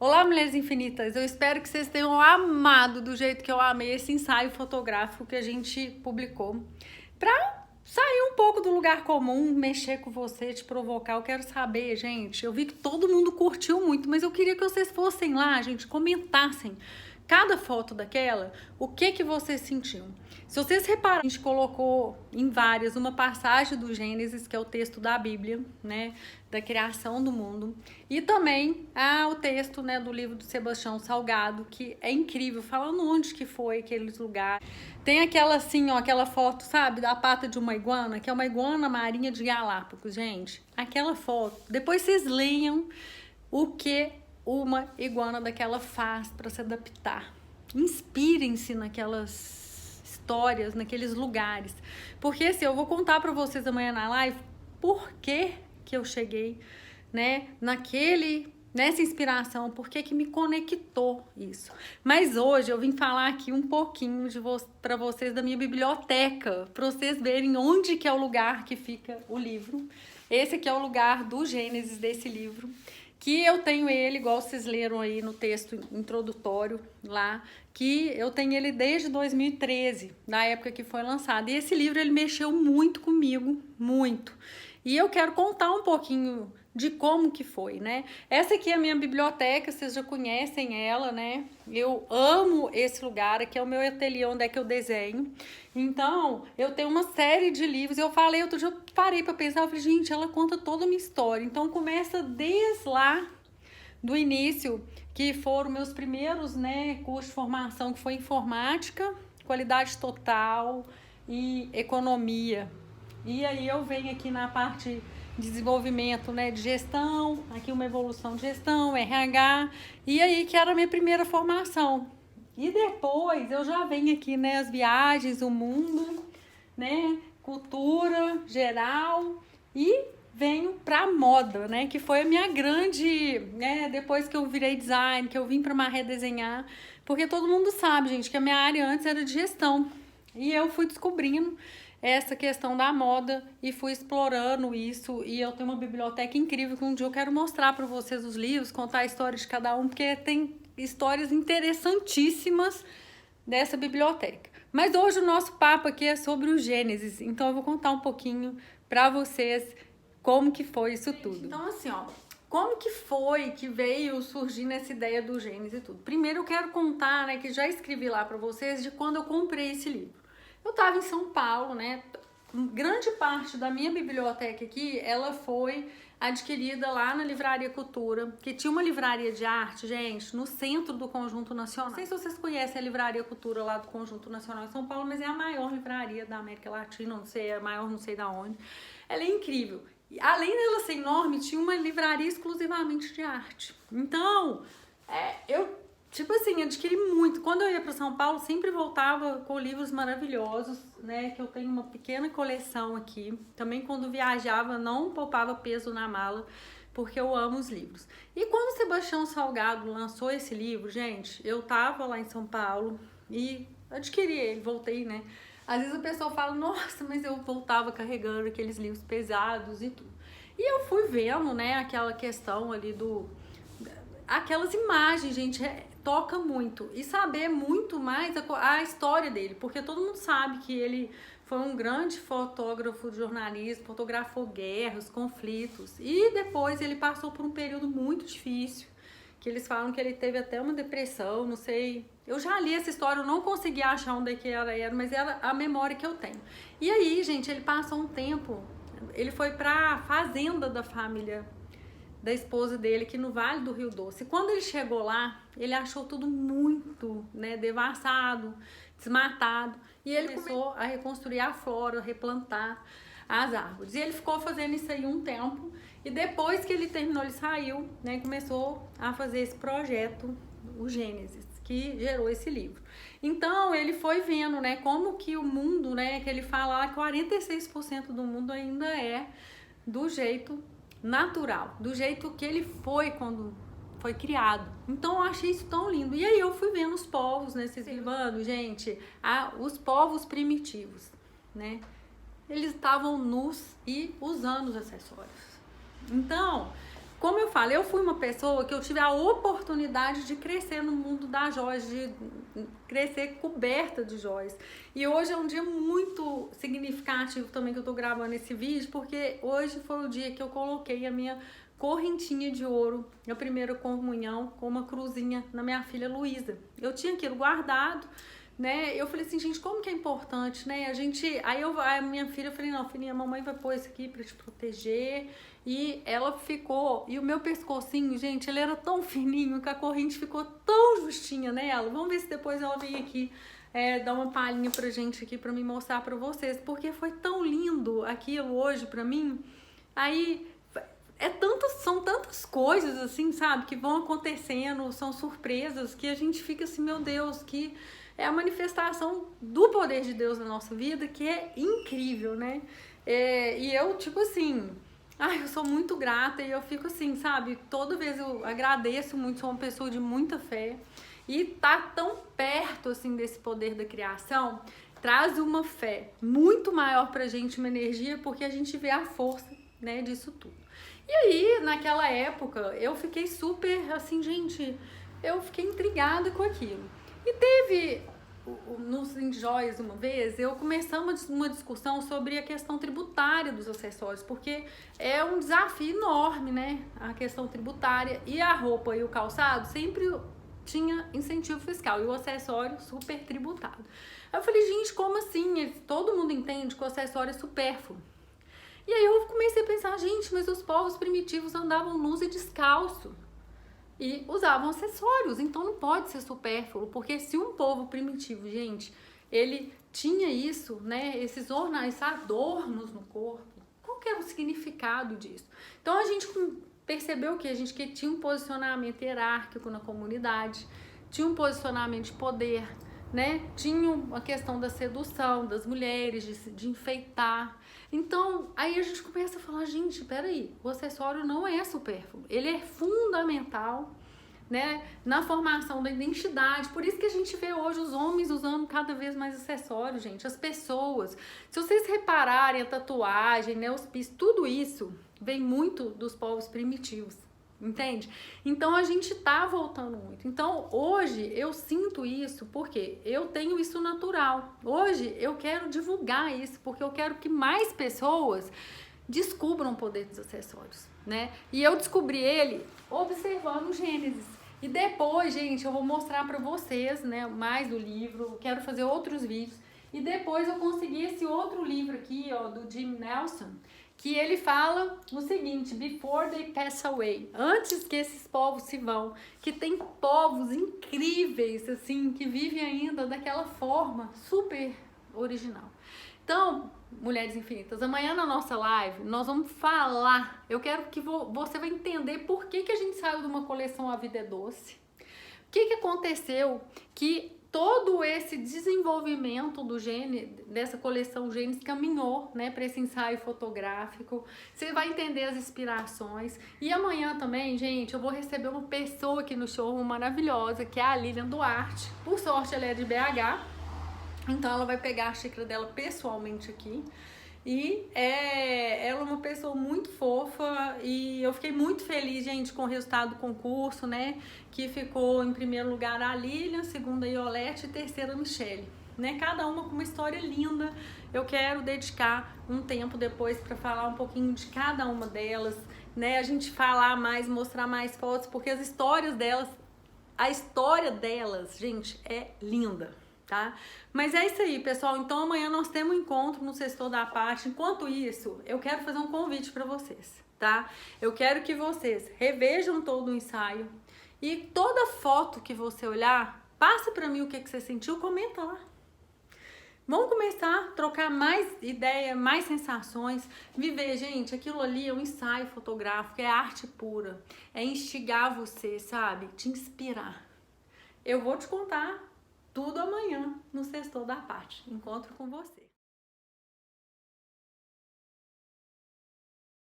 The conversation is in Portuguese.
Olá, mulheres infinitas! Eu espero que vocês tenham amado do jeito que eu amei esse ensaio fotográfico que a gente publicou. Pra sair um pouco do lugar comum, mexer com você, te provocar. Eu quero saber, gente. Eu vi que todo mundo curtiu muito, mas eu queria que vocês fossem lá, gente, comentassem cada foto daquela, o que vocês sentiam. Se vocês repararam, a gente colocou em várias uma passagem do Gênesis, que é o texto da Bíblia, né, da criação do mundo, e também o texto, né, do livro do Sebastião Salgado, que é incrível, falando onde que foi aqueles lugares. Tem aquela assim, ó, aquela foto, sabe, da pata de uma iguana, que é uma iguana marinha de Galápagos, gente. Aquela foto, depois vocês leiam o que uma iguana daquela faz para se adaptar. Inspirem-se naquelas histórias, naqueles lugares. Porque assim, eu vou contar para vocês amanhã na live por que eu cheguei, né, nessa inspiração, por que me conectou isso. Mas hoje eu vim falar aqui um pouquinho para vocês da minha biblioteca, para vocês verem onde que é o lugar que fica o livro. Esse aqui é o lugar do Gênesis desse livro, que eu tenho ele, igual vocês leram aí no texto introdutório lá, que eu tenho ele desde 2013, na época que foi lançado. E esse livro, ele mexeu muito comigo, muito. E eu quero contar um pouquinho de como que foi, né? Essa aqui é a minha biblioteca, vocês já conhecem ela, né? Eu amo esse lugar, aqui é o meu ateliê onde é que eu desenho. Então, eu tenho uma série de livros, eu falei, outro dia eu parei pra pensar, eu falei, gente, ela conta toda a minha história. Então, começa desde lá, do início, que foram meus primeiros, né, cursos de formação, que foi informática, qualidade total e economia. E aí eu venho aqui na parte de desenvolvimento, né, de gestão, aqui uma evolução de gestão, RH, e aí que era a minha primeira formação. E depois eu já venho aqui, né, as viagens, o mundo, né, cultura geral, e venho pra moda, né, que foi a minha grande, né, depois que eu virei design, que eu vim pra Maré desenhar, porque todo mundo sabe, gente, que a minha área antes era de gestão, e eu fui descobrindo essa questão da moda e fui explorando isso, e eu tenho uma biblioteca incrível que um dia eu quero mostrar para vocês os livros, contar a história de cada um, porque tem histórias interessantíssimas dessa biblioteca. Mas hoje o nosso papo aqui é sobre o Gênesis, então eu vou contar um pouquinho para vocês como que foi isso tudo. Então assim, ó, como que foi que veio surgindo essa ideia do Gênesis e tudo? Primeiro eu quero contar, né, que já escrevi lá para vocês de quando eu comprei esse livro. Eu estava em São Paulo, né? Grande parte da minha biblioteca aqui, ela foi adquirida lá na Livraria Cultura, que tinha uma livraria de arte, gente, no centro do Conjunto Nacional. Não sei se vocês conhecem a Livraria Cultura lá do Conjunto Nacional em São Paulo, mas é a maior livraria da América Latina, não sei, é a maior não sei da onde. Ela é incrível. E, além dela ser enorme, tinha uma livraria exclusivamente de arte. Então, eu tipo assim, adquiri muito. Quando eu ia para São Paulo, sempre voltava com livros maravilhosos, né? Que eu tenho uma pequena coleção aqui. Também quando viajava, não poupava peso na mala, porque eu amo os livros. E quando o Sebastião Salgado lançou esse livro, gente, eu tava lá em São Paulo e adquiri ele, voltei, né? Às vezes a pessoa fala, nossa, mas eu voltava carregando aqueles livros pesados e tudo. E eu fui vendo, né, aquela questão ali aquelas imagens, gente, toca muito. E saber muito mais a história dele, porque todo mundo sabe que ele foi um grande fotógrafo de jornalismo, fotografou guerras, conflitos, e depois ele passou por um período muito difícil, que eles falam que ele teve até uma depressão, não sei. Eu já li essa história, eu não consegui achar onde é que ela era, mas era a memória que eu tenho. E aí, gente, ele passou um tempo, ele foi pra fazenda da família da esposa dele aqui no Vale do Rio Doce. E quando ele chegou lá, ele achou tudo muito, né, devassado, desmatado. E ele começou a reconstruir a flora, replantar as árvores. E ele ficou fazendo isso aí um tempo. E depois que ele terminou, ele saiu, né, começou a fazer esse projeto, o Gênesis, que gerou esse livro. Então, ele foi vendo, né, como que o mundo, né, que ele fala lá, 46% do mundo ainda é do jeito natural, do jeito que ele foi quando foi criado. Então eu achei isso tão lindo. E aí eu fui vendo os povos, né, vocês vendo, gente, os povos primitivos, né, eles estavam nus e usando os acessórios. Então, como eu falo, eu fui uma pessoa que eu tive a oportunidade de crescer no mundo das joias, de crescer coberta de joias. E hoje é um dia muito significativo também que eu tô gravando esse vídeo, porque hoje foi o dia que eu coloquei a minha correntinha de ouro, a primeira comunhão, com uma cruzinha na minha filha Luísa. Eu tinha aquilo guardado, né? Eu falei assim, gente, como que é importante, né? A minha filha, eu falei, não, filhinha, a mamãe vai pôr isso aqui pra te proteger. E ela ficou, e o meu pescocinho, gente, ele era tão fininho que a corrente ficou tão justinha nela. Vamos ver se depois ela vem aqui dar uma palhinha pra gente aqui, pra me mostrar pra vocês, porque foi tão lindo aquilo hoje pra mim. Aí são tantas coisas assim, sabe, que vão acontecendo, são surpresas que a gente fica assim, meu Deus, que é a manifestação do poder de Deus na nossa vida, que é incrível, né? E eu, tipo assim, eu sou muito grata e eu fico assim, sabe, toda vez eu agradeço muito, sou uma pessoa de muita fé, e tá tão perto assim desse poder da criação, traz uma fé muito maior pra gente, uma energia, porque a gente vê a força, né, disso tudo. E aí, naquela época, eu fiquei super, assim, gente, eu fiquei intrigada com aquilo. E teve, nos Enjoys uma vez, começamos uma discussão sobre a questão tributária dos acessórios, porque é um desafio enorme, né, a questão tributária, e a roupa e o calçado sempre tinha incentivo fiscal, e o acessório super tributado. Aí eu falei, gente, como assim? Todo mundo entende que o acessório é supérfluo. E aí eu comecei a pensar, gente, mas os povos primitivos andavam nus e descalço e usavam acessórios, então não pode ser supérfluo, porque se um povo primitivo, gente, ele tinha isso, né, esses adornos no corpo, qual que era o significado disso? Então a gente percebeu que que tinha um posicionamento hierárquico na comunidade, tinha um posicionamento de poder, né, tinha a questão da sedução das mulheres, de enfeitar. Então, aí a gente começa a falar, gente, peraí, o acessório não é supérfluo, ele é fundamental, né, na formação da identidade. Por isso que a gente vê hoje os homens usando cada vez mais acessórios, gente, as pessoas. Se vocês repararem, a tatuagem, né, os piercing, tudo isso vem muito dos povos primitivos. Entende? Então a gente tá voltando muito. Então hoje eu sinto isso porque eu tenho isso natural. Hoje eu quero divulgar isso porque eu quero que mais pessoas descubram o poder dos acessórios, né? E eu descobri ele observando o Gênesis. E depois, gente, eu vou mostrar pra vocês, né, mais do livro. Eu quero fazer outros vídeos. E depois eu consegui esse outro livro aqui, ó, do Jim Nelson, que ele fala o seguinte, before they pass away, antes que esses povos se vão, que tem povos incríveis, assim, que vivem ainda daquela forma super original. Então, Mulheres Infinitas, amanhã na nossa live nós vamos falar, eu quero que você vai entender por que a gente saiu de uma coleção A Vida é Doce, o que aconteceu que todo esse desenvolvimento dessa coleção Gênesis caminhou, né, para esse ensaio fotográfico. Você vai entender as inspirações. E amanhã também, gente, eu vou receber uma pessoa aqui no showroom maravilhosa, que é a Lilian Duarte. Por sorte, ela é de BH, então ela vai pegar a xícara dela pessoalmente aqui. E ela é uma pessoa muito fofa e eu fiquei muito feliz, gente, com o resultado do concurso, né? Que ficou em primeiro lugar a Lilian, segunda a Iolete e terceira a Michele, né? Cada uma com uma história linda. Eu quero dedicar um tempo depois para falar um pouquinho de cada uma delas, né? A gente falar mais, mostrar mais fotos, porque as histórias delas, a história delas, gente, é linda. Tá? Mas é isso aí, pessoal. Então amanhã nós temos um encontro no Sextou da Parte. Enquanto isso, eu quero fazer um convite para vocês, tá? Eu quero que vocês revejam todo o ensaio e toda foto que você olhar, passa para mim o que você sentiu, comenta lá. Vamos começar a trocar mais ideia, mais sensações, viver, gente, aquilo ali é um ensaio fotográfico, é arte pura, é instigar você, sabe? Te inspirar. Eu vou te contar tudo amanhã no Sextou da Parte. Encontro com você.